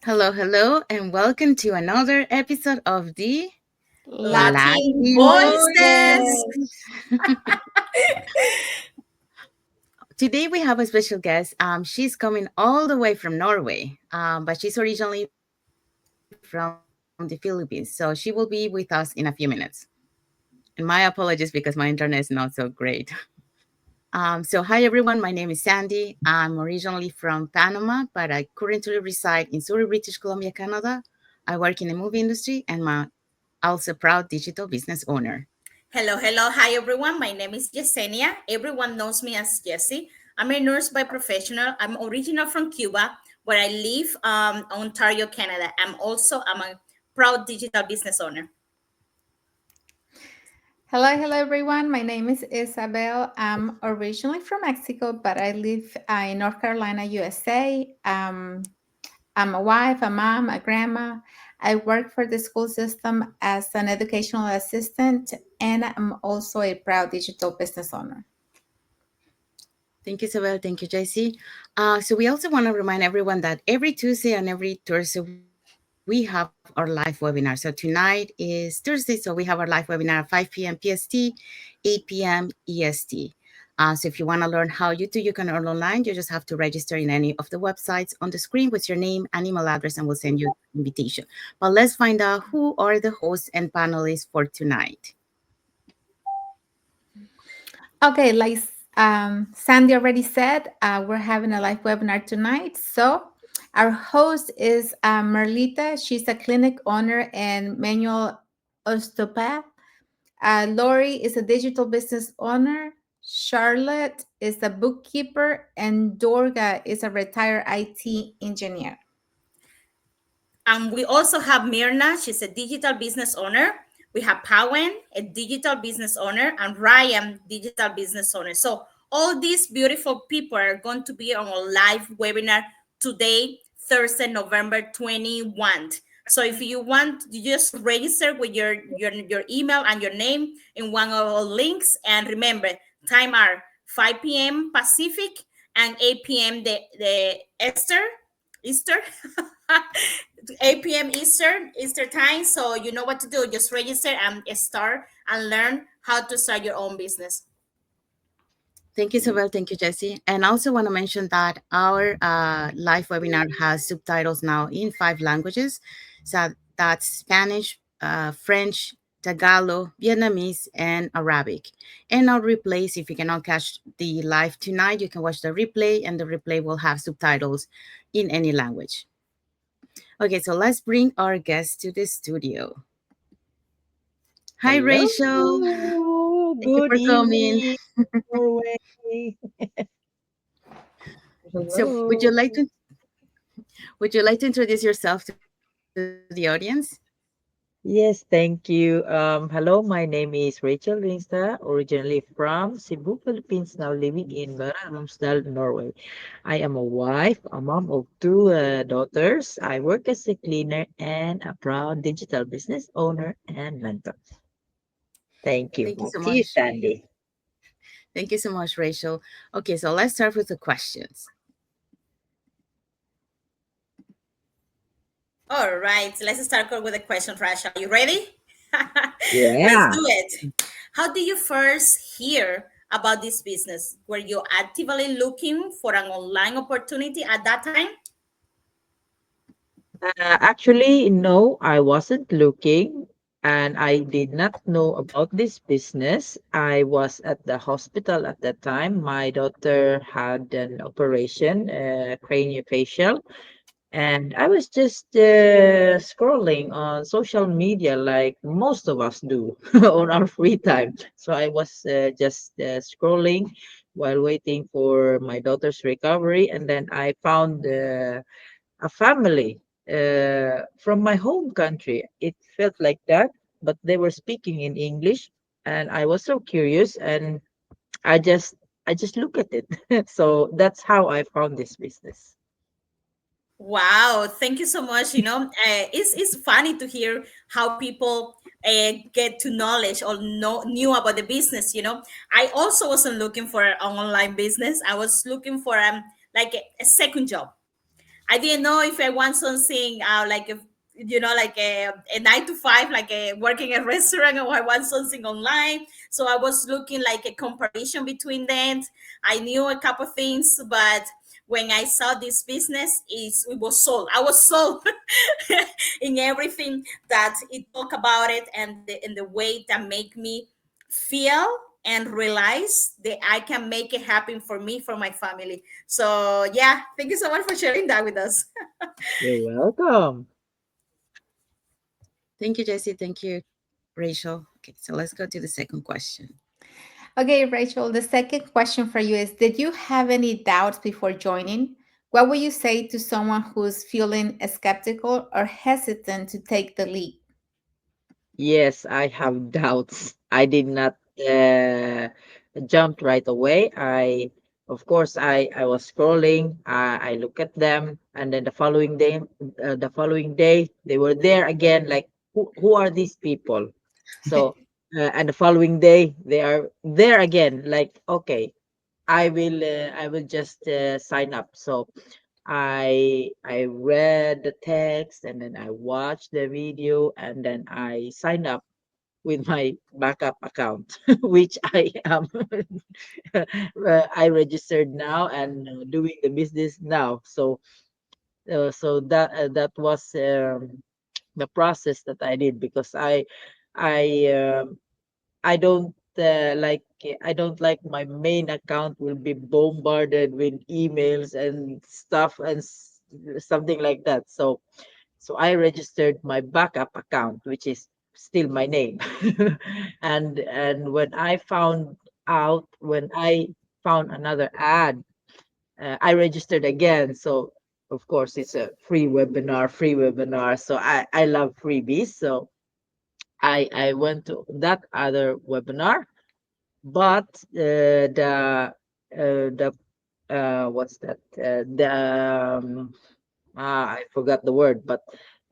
Hello, hello, and welcome to another episode of the Latin Latin voices. Voices. Today we have a special guest. She's coming all the way from Norway, but she's originally from the Philippines, so she will be with us in a few minutes. And my apologies because my internet is not so great. So, hi everyone, my name is Sandy. I'm originally from Panama, but I currently reside in Surrey, British Columbia, Canada. I work in the movie industry and I'm also a proud digital business owner. Hello, hello. Hi, everyone. My name is Yesenia. Everyone knows me as Jessie. I'm a nurse by professional. I'm original from Cuba, where I live, Ontario, Canada. I'm a proud digital business owner. Hello everyone. My name is Isabel. I'm originally from Mexico, but I live in North Carolina, USA. I'm a wife, a mom, a grandma. I work for the school system as an educational assistant, and I'm also a proud digital business owner. Thank you, Isabel. Thank you, JC. So we also want to remind everyone that every Tuesday and every Thursday we have our live webinar. So tonight is Thursday, so we have our live webinar at 5 p.m. PST, 8 p.m. EST. So if you want to learn how you can earn online, you just have to register in any of the websites on the screen with your name and email address, and we'll send you an invitation. But let's find out who are the hosts and panelists for tonight. Okay, like Sandy already said, we're having a live webinar tonight. So our host is Merlita. She's a clinic owner and manual osteopath. Lori is a digital business owner. Charlotte is a bookkeeper, and Dorga is a retired IT engineer. We also have Mirna. She's a digital business owner. We have Pawen, a digital business owner, and Ryan, digital business owner. So all these beautiful people are going to be on a live webinar today, Thursday, November 21. So if you want, you just register with your email and your name in one of our links. And remember, time are 5 p.m. Pacific and 8 p.m. the Easter 8 p.m. Easter time. So you know what to do. Just register and start and learn how to start your own business. Thank you, Isabel. Thank you, Jesse. And I also want to mention that our live webinar has subtitles now in 5 languages. So that's Spanish, French, Tagalog, Vietnamese, and Arabic. And our replays, if you cannot catch the live tonight, you can watch the replay, and the replay will have subtitles in any language. Okay, so let's bring our guest to the studio. Hi, Hello, Rachel. Thank you good for coming. evening, Norway. So, Hello. would you like to introduce yourself to the audience? Yes, thank you. Hello, my name is Rachel Ringstad, originally from Cebu, Philippines, now living in Ringstad, Norway. I am a wife, a mom of two daughters. I work as a cleaner and a proud digital business owner and mentor. Thank you. Thank you Back so to you, much. Sandy. Thank you so much, Rachel. Okay, so let's start with the questions. All right. So let's start with a question, Rasha. Are you ready? Let's Yeah. do it. How did you first hear about this business? Were you actively looking for an online opportunity at that time? Actually, no, I wasn't looking and I did not know about this business. I was at the hospital at that time. My daughter had an operation, craniofacial, and I was just scrolling on social media like most of us do on our free time. So I was just scrolling while waiting for my daughter's recovery, and then I found a family from my home country. It felt like that, but they were speaking in English, and I was so curious, and I just I just look at it. So that's how I found this business. Wow, thank you so much. It's funny to hear how people get to knowledge or knew about the business. I also wasn't looking for an online business. I was looking for like a second job. I didn't know if I want something like if like a 9 to 5, like working a restaurant, or I want something online. So I was looking like a comparison between them. I knew a couple things, but when I saw this business, it was sold. I was sold in everything that it talk about it, and the way that make me feel and realize that I can make it happen for me, for my family. So yeah, thank you so much for sharing that with us. You're welcome. Thank you, Jesse. Thank you, Rachel. Okay, so let's go to the second question. Okay, Rachel, the second question for you is: did you have any doubts before joining? What would you say to someone who's feeling skeptical or hesitant to take the leap? Yes, I have doubts. I did not jump right away. Of course, I was scrolling. I look at them, and then the following day, they were there again. Like, who are these people? So, and the following day, they are there again. Like, okay, I will just sign up. So I read the text, and then I watched the video, and then I signed up with my backup account, which I am I registered now and doing the business now. So that was the process that I did, because I I don't like my main account will be bombarded with emails and stuff, and something like that. So I registered my backup account, which is still my name. And when I found another ad, I registered again. So of course it's a free webinar. So I love freebies. So I went to that other webinar, but the what's that? I forgot the word, but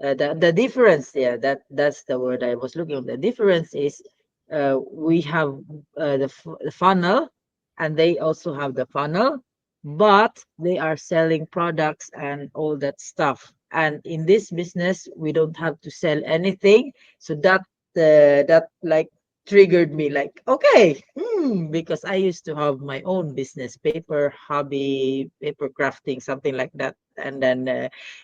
the difference, yeah, that's the word I was looking at. The difference is we have the funnel, and they also have the funnel, but they are selling products and all that stuff. And in this business, we don't have to sell anything. So that like triggered me, like, okay, because I used to have my own business, paper hobby, paper crafting, something like that. And then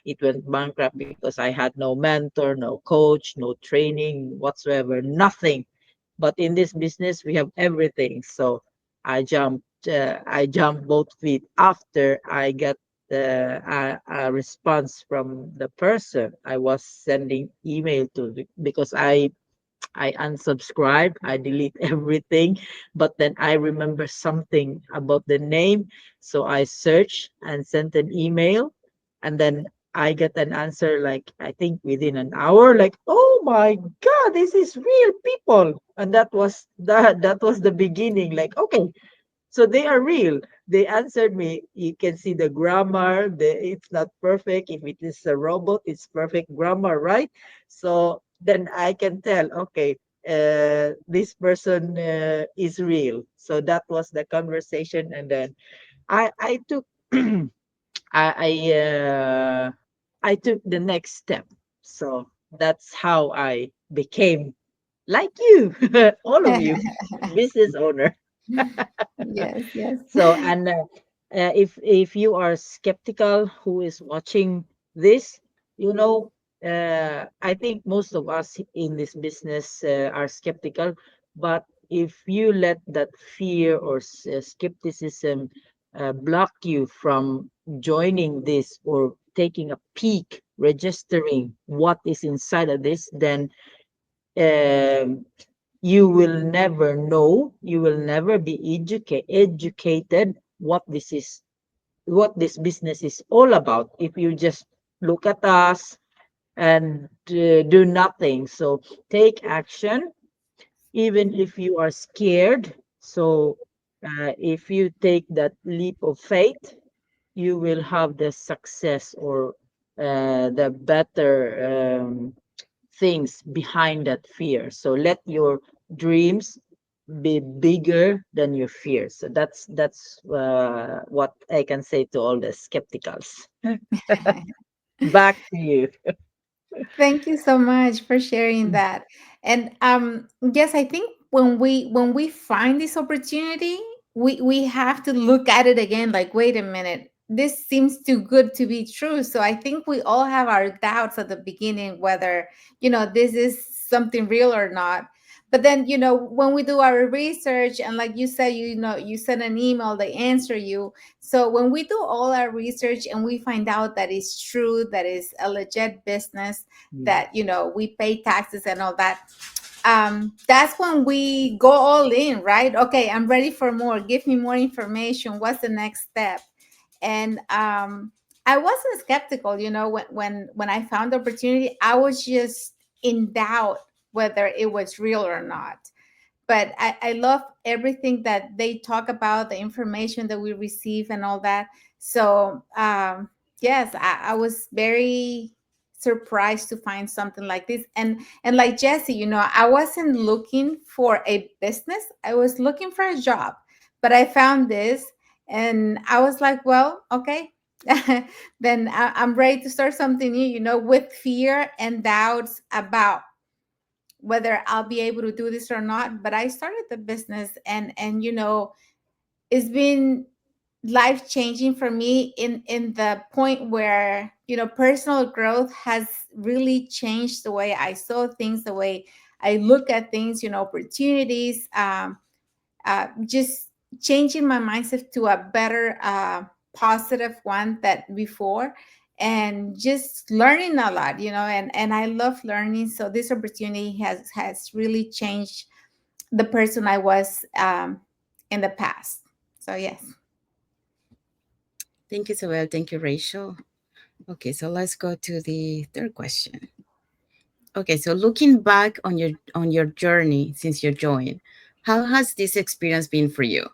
it went bankrupt because I had no mentor, no coach, no training whatsoever, nothing. But in this business, we have everything. So I jumped both feet after I got a response from the person I was sending email to, because I unsubscribe, I delete everything, but then I remember something about the name, so I search and sent an email, and then I get an answer, like, I think within an hour, like, oh my god, this is real people. And that was the beginning, like, okay, so they are real. They answered me. You can see the grammar. It's not perfect. If it is a robot, it's perfect grammar, right? So then I can tell, okay, this person is real. So that was the conversation, and then I took I I took the next step. So that's how I became like you, all of you, business owner. Yes, yes. So, and if you are skeptical who is watching this, you know, I think most of us in this business are skeptical. But if you let that fear or skepticism block you from joining this or taking a peek, registering what is inside of this, then um, you will never know, you will never be educated what this business is all about, if you just look at us and do nothing. So take action, even if you are scared. So if you take that leap of faith, you will have the success, or the better things behind that fear. So let your dreams be bigger than your fears. So that's what I can say to all the skepticals. Back to you. Thank you so much for sharing that. And yes, I think when we find this opportunity, we have to look at it again like, wait a minute, this seems too good to be true. So I think we all have our doubts at the beginning whether, this is something real or not. But then, when we do our research and like you said, you send an email, they answer you. So when we do all our research and we find out that it's true, that is a legit business, Mm. that we pay taxes and all that, that's when we go all in, right? Okay, I'm ready for more, give me more information, what's the next step? And I wasn't skeptical, when I found the opportunity. I was just in doubt whether it was real or not. But I love everything that they talk about, the information that we receive and all that. So yes, I was very surprised to find something like this. And like Jesse, I wasn't looking for a business, I was looking for a job. But I found this and I was like, well, okay. Then I'm ready to start something new, with fear and doubts about whether I'll be able to do this or not. But I started the business, and it's been life changing for me in the point where personal growth has really changed the way I saw things, the way I look at things, opportunities, just changing my mindset to a better, positive one that before, and just learning a lot, and I love learning. So this opportunity has really changed the person I was, in the past. So yes. Thank you, Isabel. Thank you, Rachel. Okay, so let's go to the third question. Okay, so looking back on your journey since you joined, how has this experience been for you?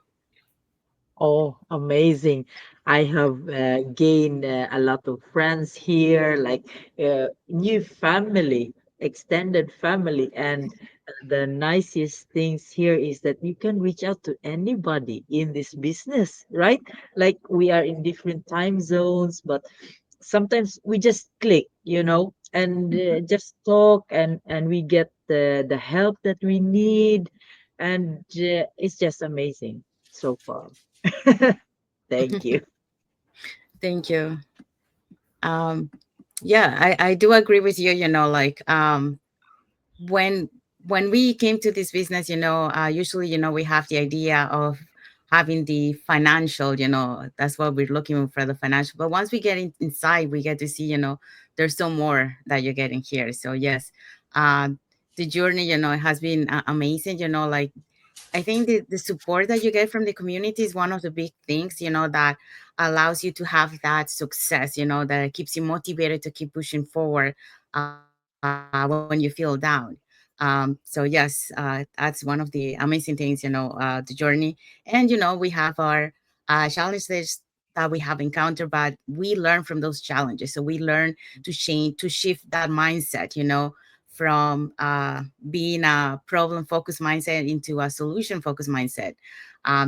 Oh, amazing. I have gained a lot of friends here, like new family, extended family. And the nicest things here is that you can reach out to anybody in this business, right? Like we are in different time zones, but sometimes we just click, and just talk, and we get the help that we need. And it's just amazing so far. Thank you. Thank you. Um, yeah, I do agree with you, like when when we came to this business, usually, we have the idea of having the financial, that's what we're looking for, the financial. But once we get inside, we get to see, there's so more that you're getting here. So yes, uh, the journey, it has been amazing, like I think the support that you get from the community is one of the big things, that allows you to have that success, that keeps you motivated to keep pushing forward when you feel down. So yes, that's one of the amazing things, the journey. And, we have our challenges that we have encountered, but we learn from those challenges. So we learn to change, to shift that mindset, from being a problem focused mindset into a solution focused mindset.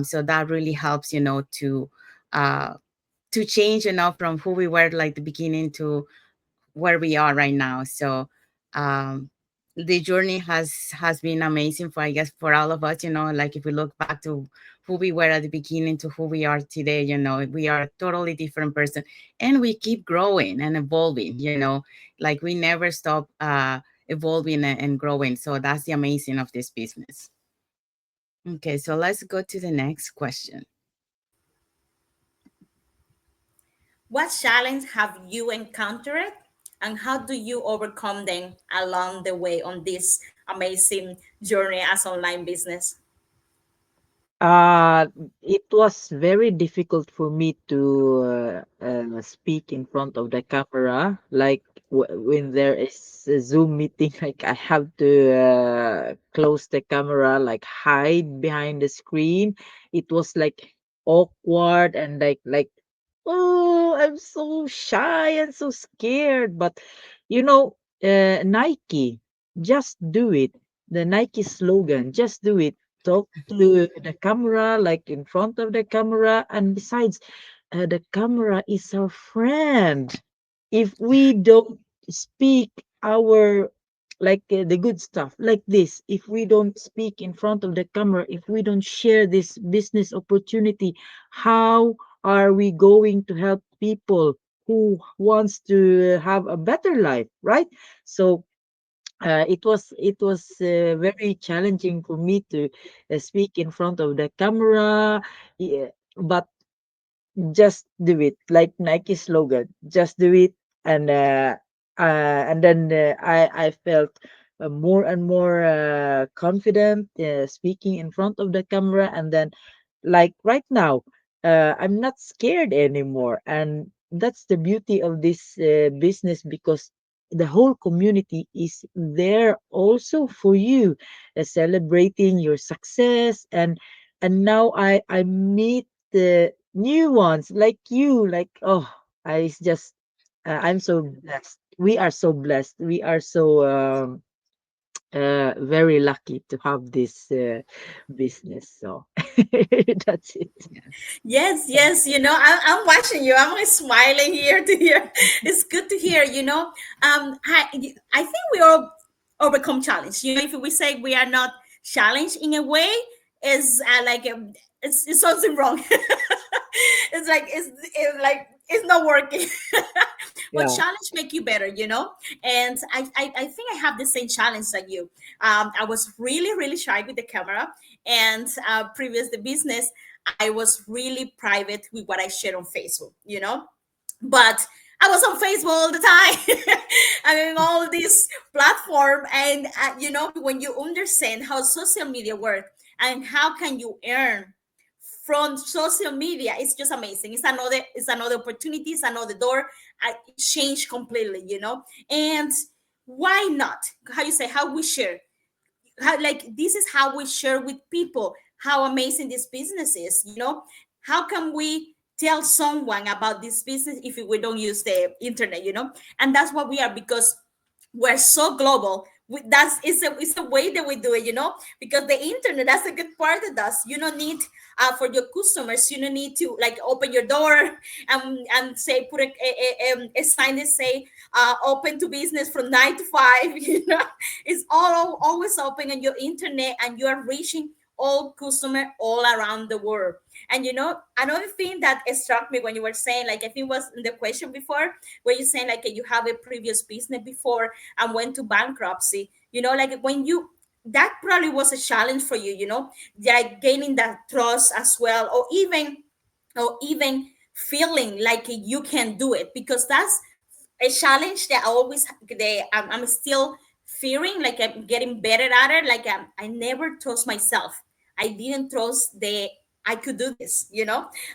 So that really helps, uh, to change, from who we were like the beginning to where we are right now. So um, the journey has been amazing for, I guess, for all of us. Like if we look back to who we were at the beginning to who we are today, we are a totally different person, and we keep growing and evolving. Like we never stop evolving and growing. So that's the amazing of this business. Okay, so let's go to the next question. What challenge have you encountered and how do you overcome them along the way on this amazing journey as online business? Uh, it was very difficult for me to speak in front of the camera. Like when there is a Zoom meeting, like I have to close the camera, like hide behind the screen. It was like awkward and like oh, I'm so shy and so scared. But Nike, just do it. The Nike slogan, just do it, talk to the camera, like in front of the camera. And besides, the camera is our friend. If we don't speak our like the good stuff like this, if we don't speak in front of the camera, if we don't share this business opportunity, how are we going to help people who wants to have a better life, right? So it was very challenging for me to speak in front of the camera, yeah, but just do it, like Nike slogan, just do it. And then I felt more and more confident speaking in front of the camera. And then, like right now, I'm not scared anymore. And that's the beauty of this business, because the whole community is there also for you, celebrating your success. And now I meet the new ones like you, like, oh, I just I'm so blessed. We are so blessed. We are so very lucky to have this business. So that's it. Yes. Yes, yes. I'm watching you. I'm like smiling here to hear. It's good to hear. I think we all overcome challenge. If we say we are not challenged in a way, is it's something wrong. It's not working. But Yeah. challenge make you better. And I think I have the same challenge like you. I was really really shy with the camera, and previous the business I was really private with what I shared on Facebook. But I was on Facebook all the time. I mean, all this platform, and when you understand how social media work and how can you earn from social media, it's just amazing. It's another opportunity, it's another door. It changed completely. And why not? How you say how we share, like this is how we share with people how amazing this business is. How can we tell someone about this business if we don't use the internet? And that's what we are, because we're so global. That's it's a way that we do it. Because the internet, that's a good part of us. You don't need for your customers, you don't need to like open your door and say put a sign that say open to business from 9 to 5. It's all always open on your internet, and you are reaching all customer all around the world. And another thing that struck me when you were saying, like, I think it was in the question before, where you saying like you have a previous business before and went to bankruptcy. Like when you, that probably was a challenge for you. Like gaining that trust as well, or even feeling like you can do it, because that's a challenge that I always I'm still fearing, like I'm getting better at it. Like I never trust myself. I didn't trust the I could do this.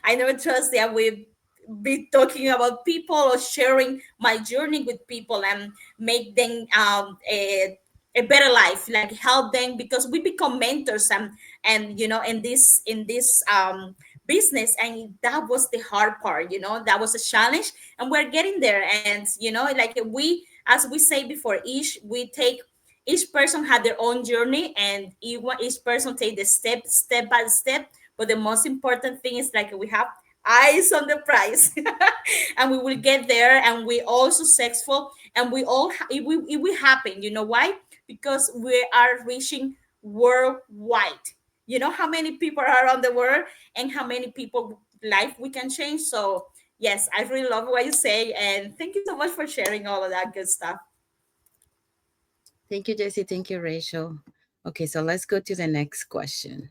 I never trust that I will be talking about people or sharing my journey with people and make them a better life, like help them, because we become mentors and in this business. And that was the hard part. That was a challenge, and we're getting there. And like we, as we say before, each person had their own journey, and each person take the step by step. But the most important thing is like we have eyes on the prize. And we will get there, and we all successful, and we all it will happen. You know why? Because we are reaching worldwide. You know how many people are around the world, and how many people life we can change. So yes, I really love what you say, and thank you so much for sharing all of that good stuff. Thank you, Jessie. Thank you, Rachel. Okay, so let's go to the next question.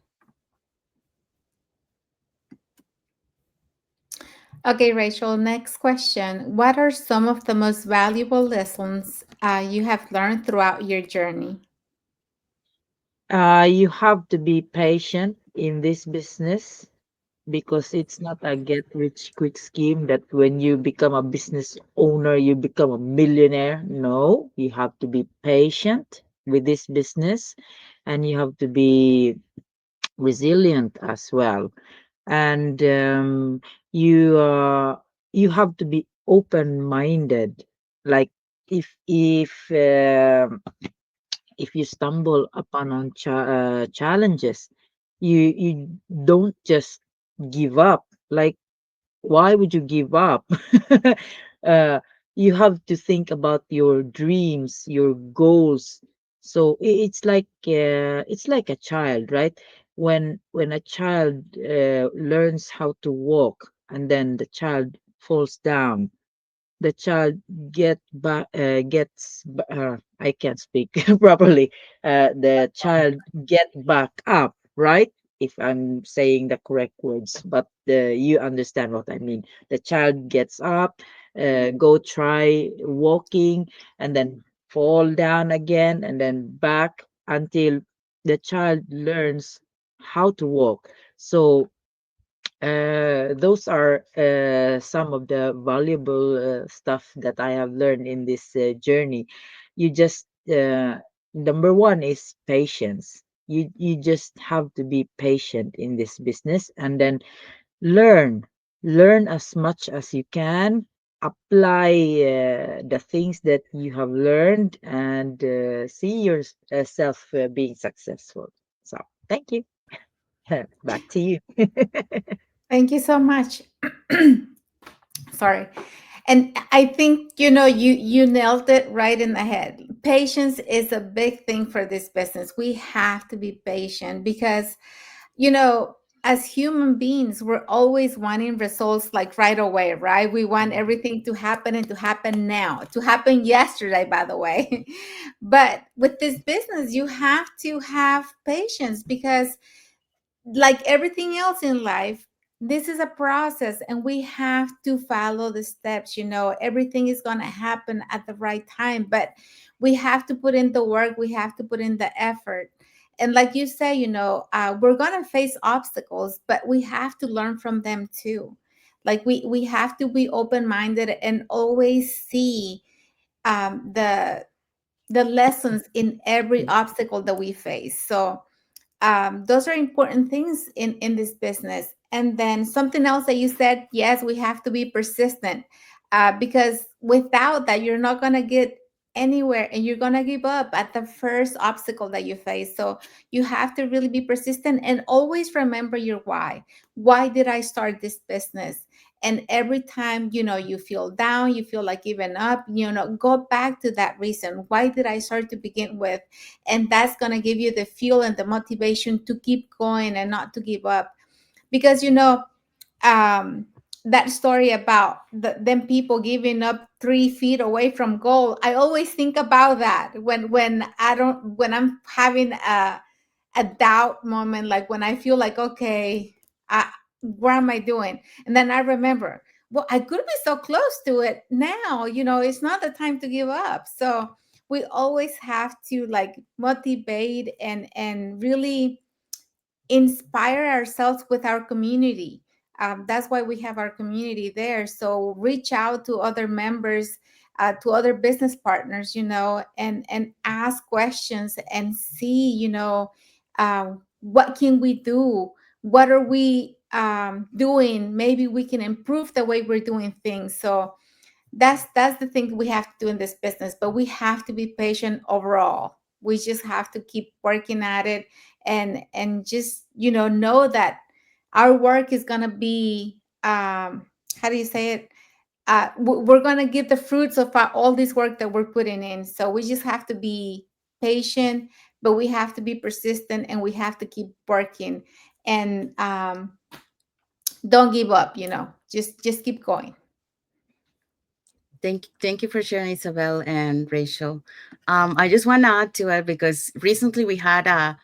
Okay, Rachel, next question. What are some of the most valuable lessons you have learned throughout your journey? You have to be patient in this business, because it's not a get rich quick scheme that when you become a business owner, you become a millionaire. No, you have to be patient with this business, and you have to be resilient as well. And you have to be open minded. Like if you stumble upon on challenges, You don't just give up. Like, why would you give up? uh, you have to think about your dreams, your goals. So it's like a child, right? When a child learns how to walk, and then the child falls down, the child I can't speak properly. The child get back up, right? If I'm saying the correct words, but you understand what I mean. The child gets up, go try walking, and then fall down again, and then back until the child learns how to walk. So those are some of the valuable stuff that I have learned in this journey. You just number one is patience. You just have to be patient in this business, and then learn learn as much as you can. Apply the things that you have learned, and see yourself being successful. So thank you. Back to you. Thank you so much. Sorry. And I think you nailed it right in the head. Patience is a big thing for this business. We have to be patient because you know as human beings we're always wanting results like right away, right? We want everything to happen and to happen now, to happen yesterday, by the way. But with this business you have to have patience because like everything else in life, this is a process and we have to follow the steps. Everything is going to happen at the right time, but we have to put in the work, we have to put in the effort. And like you say, we're going to face obstacles, but we have to learn from them too. Like we have to be open minded and always see the lessons in every obstacle that we face. So those are important things in this business. And then something else that you said, yes, we have to be persistent, because without that you're not going to get anywhere and you're going to give up at the first obstacle that you face. So you have to really be persistent and always remember your why did I start this business? And every time you feel down, you feel like giving up, go back to that reason. Why did I start to begin with? And that's going to give you the fuel and the motivation to keep going and not to give up. Because um that story about them people giving up 3 feet away from goal, I always think about that when I'm having a doubt moment, like when I feel like, okay, what am I doing? And then I remember, well, I could be so close to it now. It's not the time to give up. So we always have to like motivate and really inspire ourselves with our community. That's why we have our community there. So reach out to other members, to other business partners, and ask questions and see, what can we do? What are we doing? Maybe we can improve the way we're doing things. So that's the thing we have to do in this business, but we have to be patient overall. We just have to keep working at it and just know that our work is going to be how do you say it, we're going to get the fruits of all this work that we're putting in. So we just have to be patient, but we have to be persistent and we have to keep working. And don't give up, just keep going. Thank you for sharing, Isabel and Rachel. I just want to add to it because recently we had a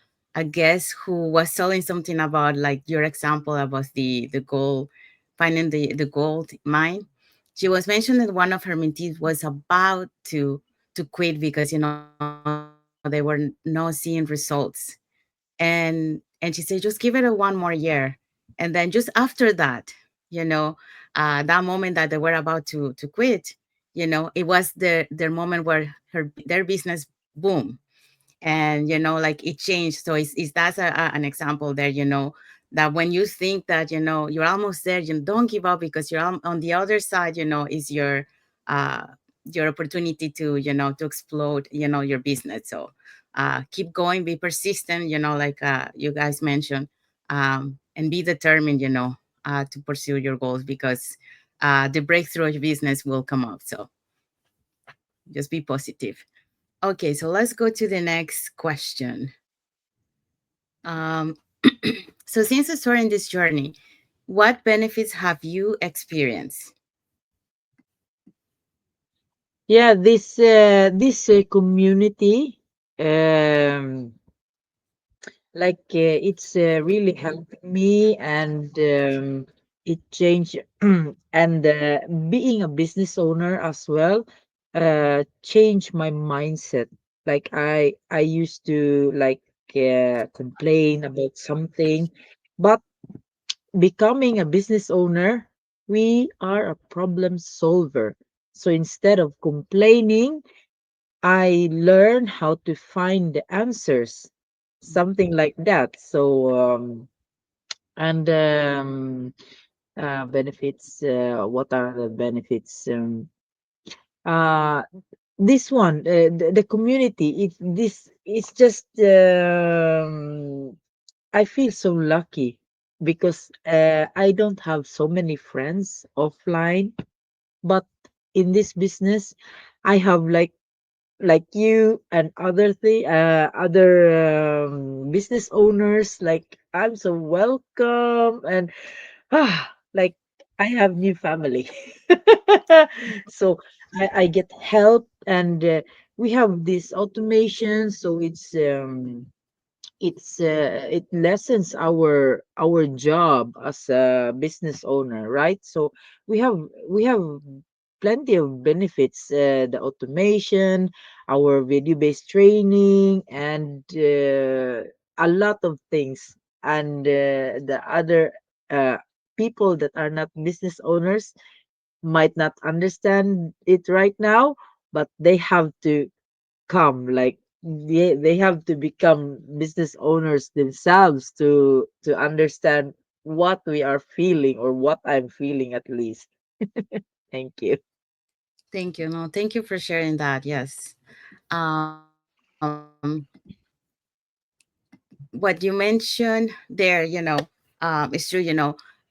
guest who was telling something about like your example about the gold, finding the gold mine. She was mentioning that one of her mentees was about to quit because they were not seeing results, and she said just give it a one more year, and then just after that, that moment that they were about to quit, it was their moment where their business boom, and like it changed. So it's that's an example there, that when you think that you're almost there, you don't give up because you're on the other side, is uh your opportunity to to explode your business. So keep going, be persistent, like you guys mentioned. and be determined, to pursue your goals, because the breakthrough of your business will come up. So just be positive. Okay, so let's go to the next question. Um, so since starting this journey, what benefits have you experienced? Yeah, this community, um it's really helped me, and it changed and being a business owner as well changed my mindset. Like I used to complain about something, but becoming a business owner, we are a problem solver. So instead of complaining, I learn how to find the answers, something like that. So, and benefits. What are the benefits? Uh, this one, the community. It's just. I feel so lucky because I don't have so many friends offline, but in this business, I have like you and other business owners. Like, I'm so welcome, and like I have new family. So I get help, and we have this automation, so it lessens our job as a business owner, right? So we have plenty of benefits, the automation, our video based training, and a lot of things. And the other uh, people that are not business owners might not understand it right now, but they have to come, like they have to become business owners themselves to understand what we are feeling, or what I'm feeling, at least. Thank you. Thank you. No, thank you for sharing that. Yes. Um, what you mentioned there, it's true,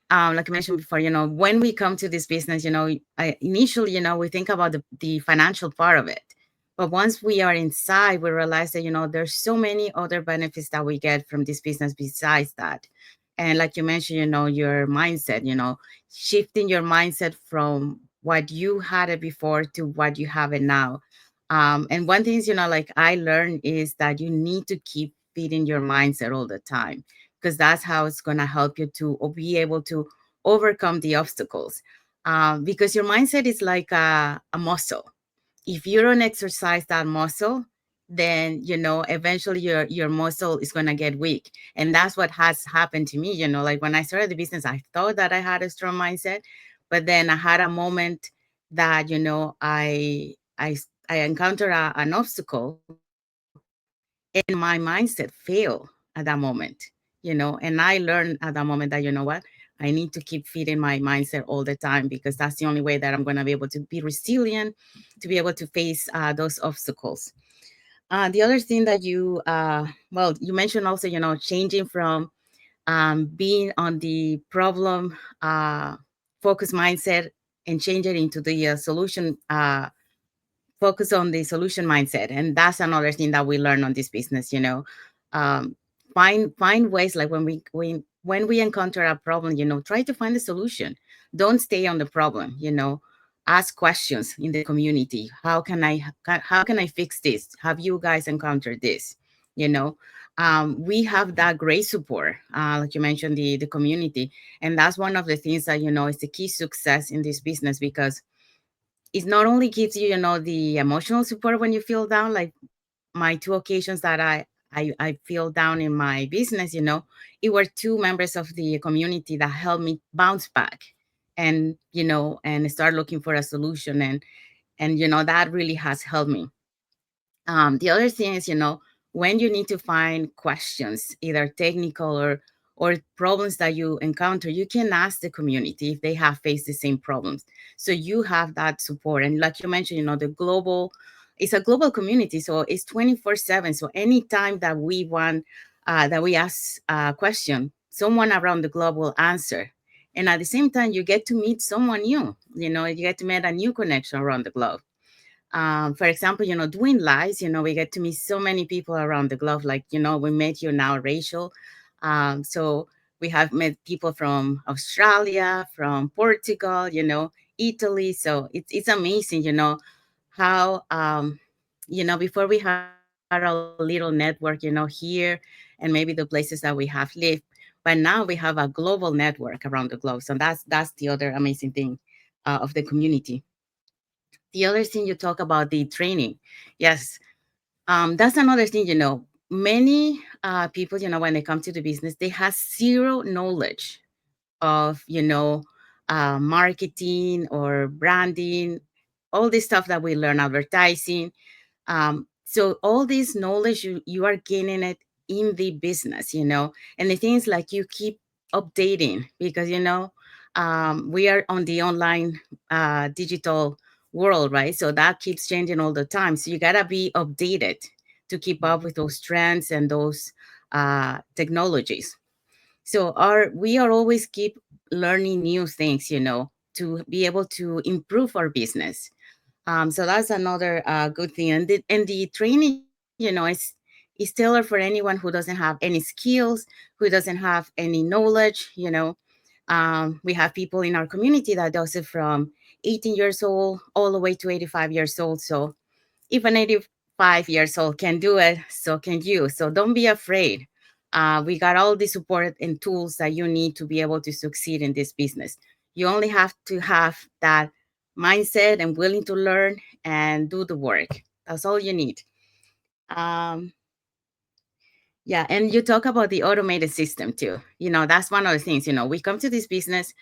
like I mentioned before, when we come to this business, initially, we think about the financial part of it. But once we are inside, we realize that, there's so many other benefits that we get from this business besides that. And like you mentioned, your mindset, shifting your mindset from what you had it before to what you have it now. And one thing is, like I learned is that you need to keep feeding your mindset all the time, because that's how it's going to help you to be able to overcome the obstacles. Because your mindset is like a muscle. If you don't exercise that muscle, then eventually your muscle is going to get weak. And that's what has happened to me. Like when I started the business, I thought that I had a strong mindset, but then I had a moment that I encountered an obstacle, and my mindset failed at that moment. And I learned at that moment that, what, I need to keep feeding my mindset all the time, because that's the only way that I'm going to be able to be resilient, to be able to face those obstacles. The other thing that well, you mentioned also, changing from being on the problem focus mindset, and change it into the solution focus on the solution mindset. And that's another thing that we learn on this business. um, find ways, like when we encounter a problem, try to find the solution. Don't stay on the problem. Ask questions in the community. How can I fix this? Have you guys encountered this? you know we have that great support, like you mentioned, the community. And that's one of the things that is the key success in this business, because it not only gives you, the emotional support when you feel down, like my two occasions that I feel down in my business, it were two members of the community that helped me bounce back, and start looking for a solution. And that really has helped me. The other thing is, when you need to find questions, either technical or problems that you encounter, you can ask the community if they have faced the same problems. So you have that support. And like you mentioned, it's a global community, so it's 24/7. So anytime that we want, that we ask a question, someone around the globe will answer. And at the same time, you get to meet someone new. You get to make a new connection around the globe. For example, doing lives, we get to meet so many people around the globe. Like, we met you now, Rachel. So we have met people from Australia, from Portugal, Italy. So it's amazing, how, before we had a little network, here and maybe the places that we have lived. But now we have a global network around the globe. So that's the other amazing thing of the community. The other thing you talk about the training. Yes, that's another thing, many people, when they come to the business, they have zero knowledge of, marketing or branding, all this stuff that we learn, advertising. So all this knowledge, you are gaining it in the business, and the things like you keep updating because we are on the online digital world, right? So that keeps changing all the time. So you gotta be updated to keep up with those trends and those technologies. So we are always keep learning new things, to be able to improve our business. So that's another good thing. And the training, is tailored for anyone who doesn't have any skills, who doesn't have any knowledge. We have people in our community that does it from 18 years old all the way to 85 years old. So if an 85 years old can do it, so can you. So don't be afraid. We got all the support and tools that you need to be able to succeed in this business. You only have to have that mindset and willing to learn and do the work. That's all you need. Um, yeah, and you talk about the automated system too. That's one of the things. We come to this business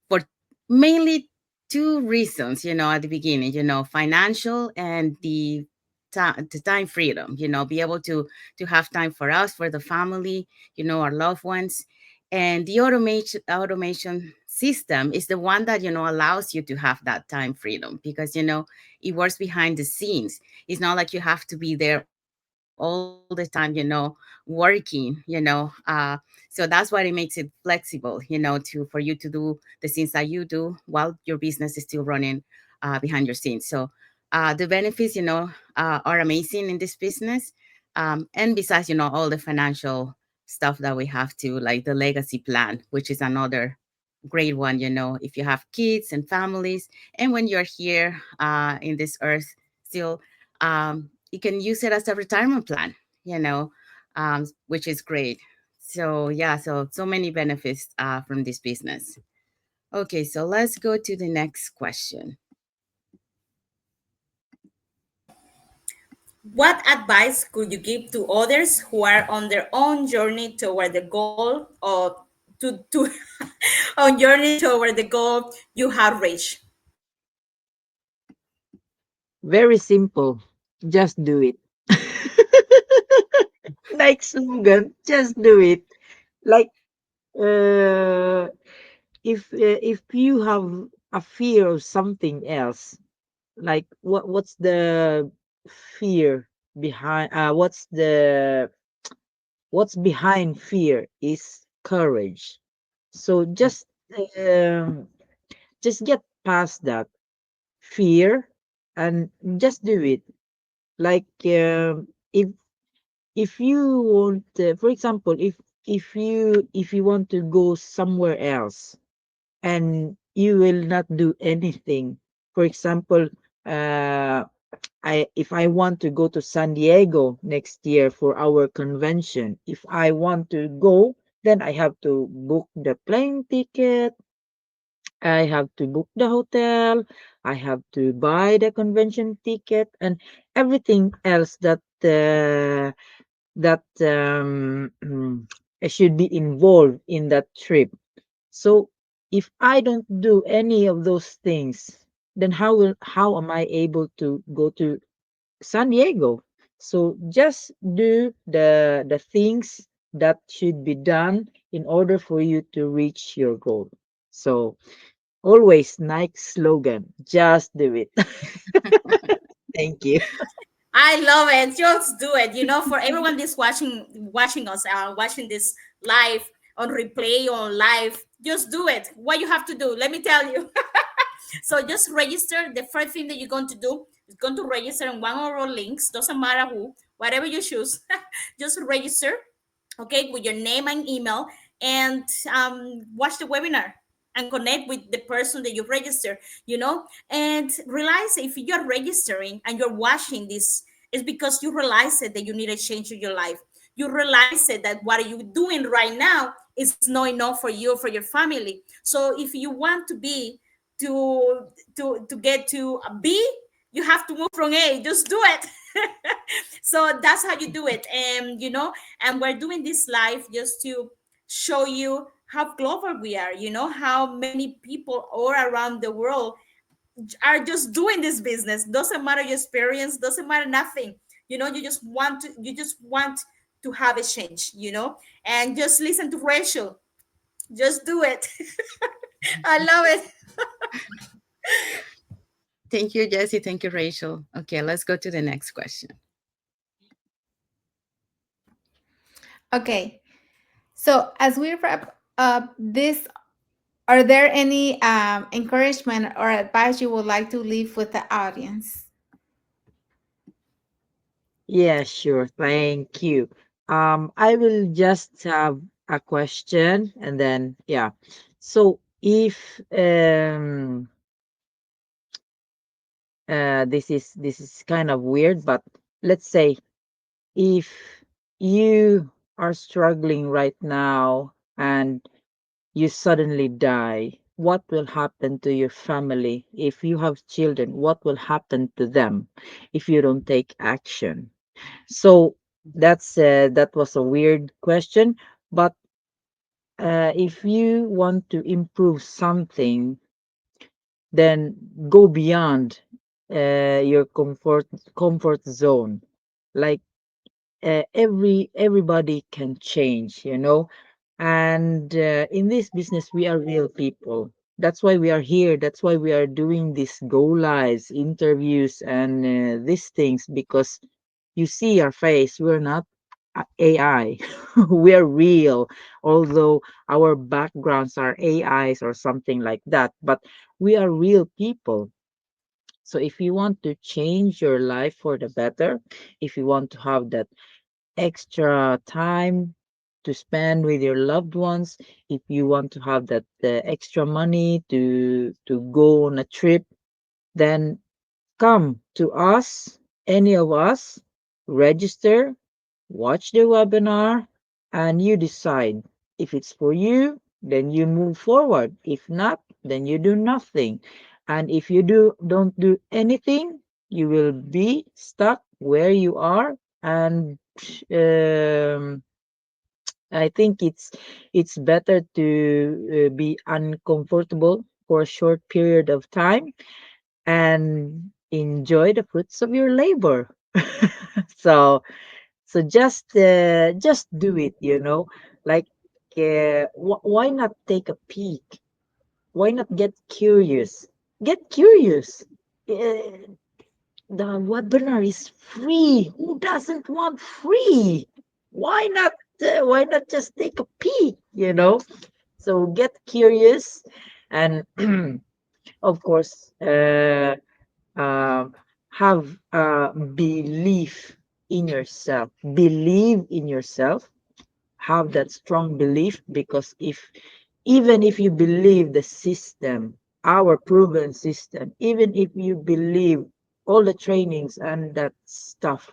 for mainly two reasons, at the beginning, financial and the time freedom, be able to have time for us, for the family, our loved ones. And the automation system is the one that, allows you to have that time freedom because, it works behind the scenes. It's not like you have to be there all the time, working, so that's why it makes it flexible, for you to do the things that you do while your business is still running behind your scenes. So the benefits, are amazing in this business. And besides, all the financial stuff that we have to, like the legacy plan, which is another great one, if you have kids and families, and when you're here in this earth still, you can use it as a retirement plan, which is great. So yeah, so many benefits from this business. Okay, so let's go to the next question. What advice could you give to others who are on their own journey toward the goal of to on journey toward the goal you have reached? Very simple. Just do it. Like slogan, just do it. Like if you have a fear of something else, like what's the fear behind what's behind fear is courage. So um just get past that fear and just do it. Like if you want for example, if you want to go somewhere else and you will not do anything, for example, uh if I want to go to San Diego next year for our convention, if I want to go, then I have to book the plane ticket, I have to book the hotel, I have to buy the convention ticket, and everything else that should be involved in that trip. So if I don't do any of those things, then how am I able to go to San Diego? So just do the things that should be done in order for you to reach your goal. So always Nike slogan, just do it. Thank you. I love it. Just do it. For everyone this watching us, watching this live. on replay on live, just do it. What you have to do, let me tell you. So just register. The first thing that you're going to do is going to register in one of our links. Doesn't matter who, whatever you choose, just register, okay, with your name and email, and watch the webinar and connect with the person that you register, and realize if you're registering and you're watching this, it's because you realize it that you need a change in your life. You realize it that what you're doing right now is not enough for you or for your family. So if you want to to get to a B, you have to move from A. Just do it. So that's how you do it. And and we're doing this live just to show you how global we are, how many people all around the world are just doing this business. Doesn't matter your experience, doesn't matter nothing. You just want to have a change, and just listen to Rachel. Just do it. I love it. Thank you, Jesse. Thank you, Rachel. Okay, let's go to the next question. Okay. So as we wrap up this, are there any encouragement or advice you would like to leave with the audience? Yeah, sure. Thank you. I will just have a question and then yeah. So if this is kind of weird, but let's say if you are struggling right now and you suddenly die, what will happen to your family? If you have children, what will happen to them if you don't take action? So that was a weird question, but if you want to improve something, then go beyond your comfort zone. Like everybody can change, and in this business we are real people. That's why we are here, that's why we are doing these go lives, interviews, and these things, because you see our face. We're not AI. We are real, although our backgrounds are AIs or something like that, but we are real people. So if you want to change your life for the better, if you want to have that extra time to spend with your loved ones, if you want to have that extra money to go on a trip, then come to us, any of us, register, watch the webinar, and you decide. If it's for you, then you move forward. If not, then you do nothing. And if you don't do anything, you will be stuck where you are. And um, I think it's better to be uncomfortable for a short period of time and enjoy the fruits of your labor. so just do it, like why not take a peek? Why not get curious? uh, the webinar is free. Who doesn't want free? Why not just take a peek? So get curious, and of course um, have belief in yourself. Believe in yourself. Have that strong belief, because even if you believe the system, our proven system, even if you believe all the trainings and that stuff,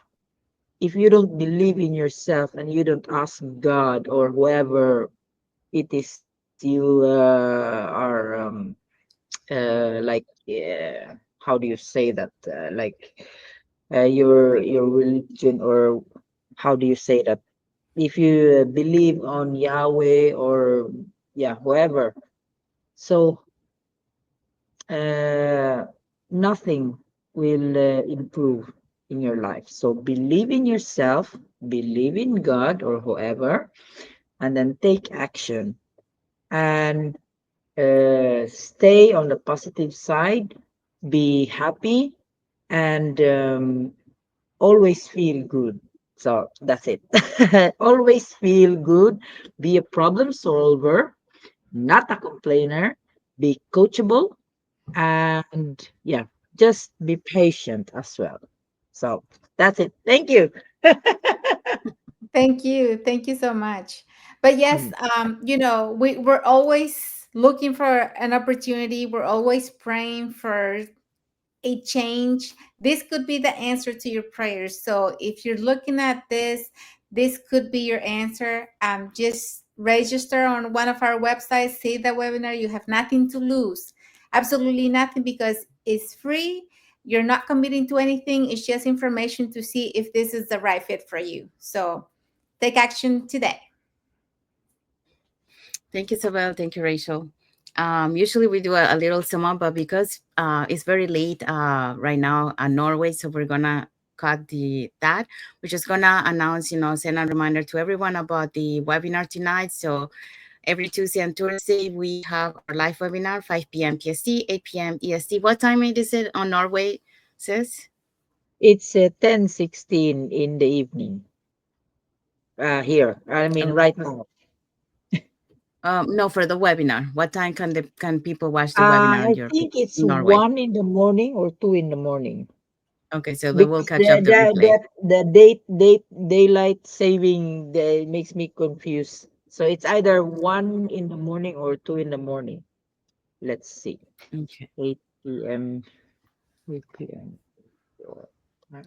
if you don't believe in yourself and you don't ask God or whoever it is you are like how do you say that, like your religion, or how do you say that, if you believe on Yahweh or yeah, whoever. So uh, nothing will improve in your life. So believe in yourself, believe in God or whoever, and then take action, and stay on the positive side, be happy, and always feel good. So that's it. Always feel good, be a problem solver, not a complainer, be coachable, and yeah, just be patient as well. So that's it. Thank you. Thank you. Thank you so much. But yes, Mm. we're always looking for an opportunity. We're always praying for a change. This could be the answer to your prayers. So if you're looking at this could be your answer. Just register on one of our websites, see the webinar. You have nothing to lose, absolutely nothing, because it's free. You're not committing to anything. It's just information to see if this is the right fit for you. So take action today. Thank you, Isabel. Thank you, Rachel. Usually we do a little sum up, but because it's very late right now in Norway, so we're gonna cut the that. We're just gonna announce, send a reminder to everyone about the webinar tonight. So every Tuesday and Thursday we have our live webinar, 5 p.m. PST, 8 p.m. EST. What time is it on Norway, sis? It's 10:16 in the evening here. I mean, Okay. right now. No, for the webinar. What time can people watch the webinar I in your think it's in Norway? 1 in the morning or 2 in the morning. Okay, so they will Because catch up the replay. the daylight saving makes me confused. So it's either 1 in the morning or 2 in the morning. Let's see. Okay. 8 p.m. 8 p.m. or- 2.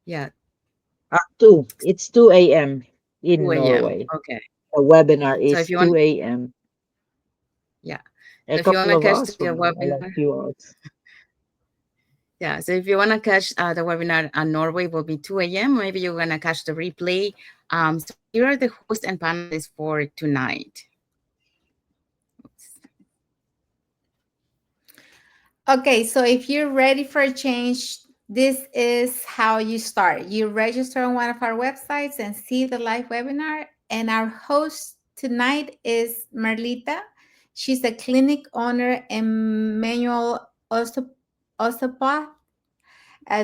Yeah, It's 2 a.m. in 2 a.m. Norway. Okay. The webinar So is if you want, 2 a.m. yeah. A So if you want couple to of catch hours the from now, like webinar, few hours. yeah. So if you want to catch the webinar on Norway, will be 2 a.m. Maybe you're gonna catch the replay. So here are the hosts and panelists for tonight. Okay, so if you're ready for a change, this is how you start. You register on one of our websites and see the live webinar. And our host tonight is Merlita. She's a clinic owner and manual osteopath.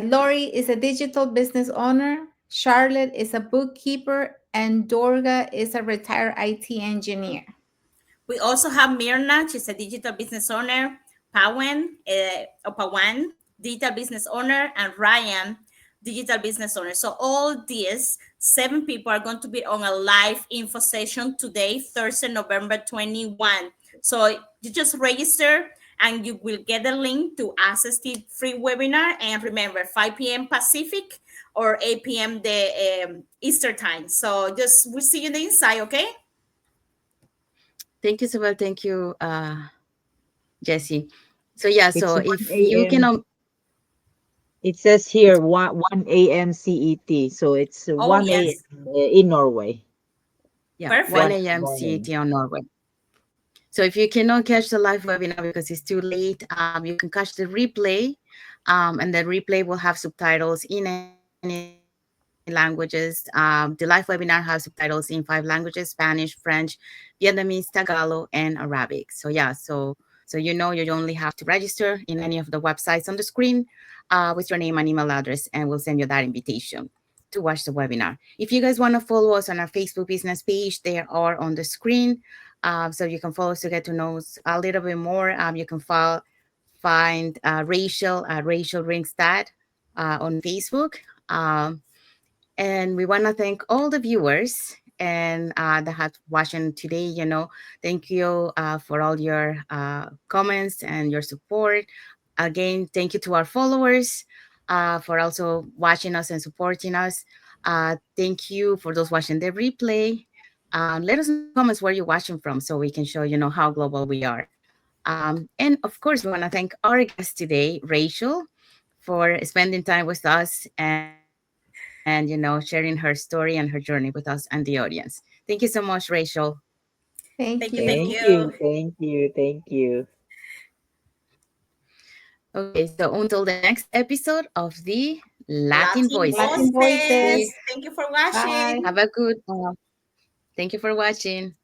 Lori is a digital business owner. Charlotte is a bookkeeper. And Dorga is a retired IT engineer. We also have Mirna, she's a digital business owner, Pawan, digital business owner, and Ryan, digital business owner. So all these 7 people are going to be on a live info session today, Thursday, November 21. So you just register and you will get a link to access the free webinar. And remember, 5 p.m. Pacific or 8 p.m. the Eastern time. So just we'll see you in the inside, okay? Thank you, Isabel. Thank you, Jesse. So yeah. It's So if 1 you can, a.m. It says here it's 1 a.m. CET. So it's Oh, 1 yes. a.m. in Norway. yeah, 1 Perfect. 1 a.m. CET morning. on Norway. So if you cannot catch the live webinar because it's too late, you can catch the replay, and the replay will have subtitles in any languages. The live webinar has subtitles in 5 languages: Spanish, French, Vietnamese, Tagalog, and Arabic. So yeah, so you know you only have to register in any of the websites on the screen with your name and email address, and we'll send you that invitation to watch the webinar. If you guys want to follow us on our Facebook business page, they are on the screen. So you can follow us to get to know us a little bit more. You can find Rachel Ringstad on Facebook. Um, and we want to thank all the viewers and that have watching today. Thank you for all your comments and your support. Again, thank you to our followers for also watching us and supporting us. Thank you for those watching the replay. Let us know in the comments where you're watching from so we can show how global we are. And of course, we want to thank our guest today, Rachel, for spending time with us and sharing her story and her journey with us and the audience. Thank you so much, Rachel. Thank Thank you. Thank you. Thank you. you. Thank you. Thank you. Okay, so until the next episode of the Latin Latin Voices. Latin See, Voices. Voices. Thank you for Bye. watching. have a good. Thank you for watching.